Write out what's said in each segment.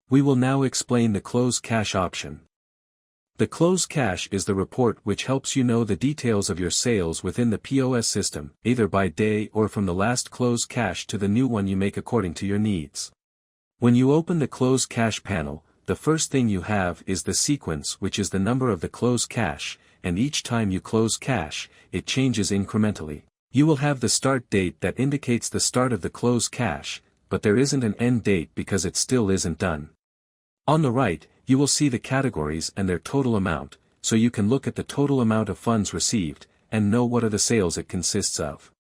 We will now explain the close cash option. The close cash is the report which helps you know the details of your sales within the POS system, either by day or from the last close cash to the new one you make according to your needs. When you open the close cash panel, the first thing you have is the sequence, which is the number of the close cash, and each time you close cash, it changes incrementally. You will have the start date that indicates the start of the close cash, but there isn't an end date because it still isn't done. On the right, you will see the categories and their total amount, so you can look at the total amount of funds received, and know what are the sales it consists of.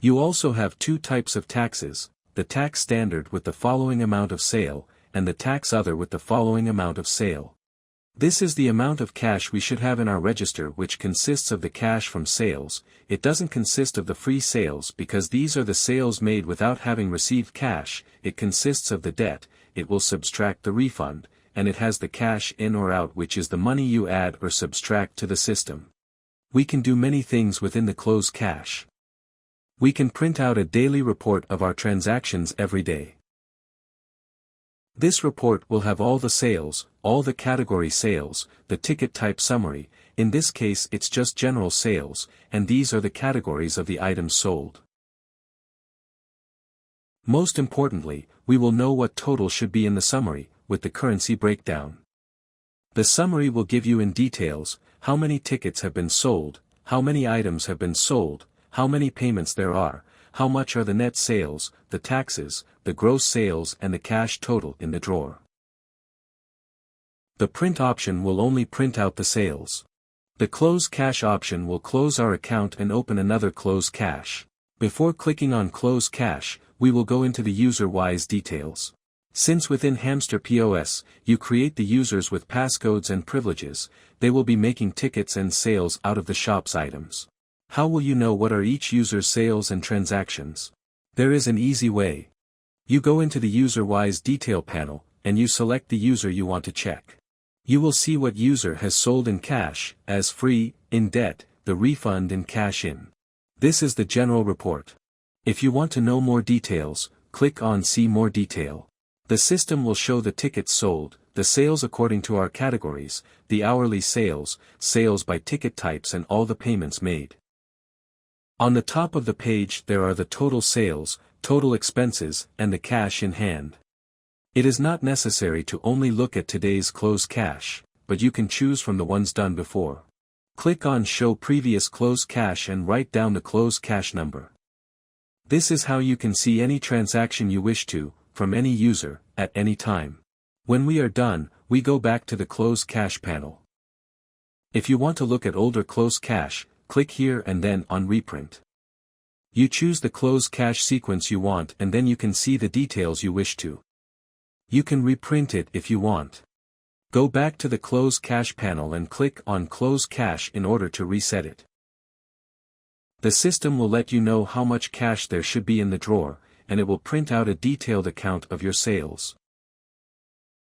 You also have two types of taxes, the tax standard with the following amount of sale, and the tax other with the following amount of sale. This is the amount of cash we should have in our register, which consists of the cash from sales. It doesn't consist of the free sales because these are the sales made without having received cash. It consists of the debt, it will subtract the refund, and it has the cash in or out, which is the money you add or subtract to the system. We can do many things within the close cash. We can print out a daily report of our transactions every day. This report will have all the sales, all the category sales, the ticket type summary, in this case it's just general sales, and these are the categories of the items sold. Most importantly, we will know what total should be in the summary, with the currency breakdown. The summary will give you in details, how many tickets have been sold, how many items have been sold, how many payments there are, how much are the net sales, the taxes, the gross sales and the cash total in the drawer. The print option will only print out the sales. The close cash option will close our account and open another close cash. Before clicking on close cash, we will go into the user-wise details. Since within Hamster POS, you create the users with passcodes and privileges, they will be making tickets and sales out of the shop's items. How will you know what are each user's sales and transactions? There is an easy way. You go into the user-wise detail panel, and you select the user you want to check. You will see what user has sold in cash, as free, in debt, the refund and cash in. This is the general report. If you want to know more details, click on See More Detail. The system will show the tickets sold, the sales according to our categories, the hourly sales, sales by ticket types and all the payments made. On the top of the page there are the total sales, total expenses, and the cash in hand. It is not necessary to only look at today's close cash, but you can choose from the ones done before. Click on Show Previous Close Cash and write down the close cash number. This is how you can see any transaction you wish to, from any user, at any time. When we are done, we go back to the close cash panel. If you want to look at older close cash, click here and then on Reprint. You choose the close cash sequence you want and then you can see the details you wish to. You can reprint it if you want. Go back to the close cash panel and click on Close Cash in order to reset it. The system will let you know how much cash there should be in the drawer, and it will print out a detailed account of your sales.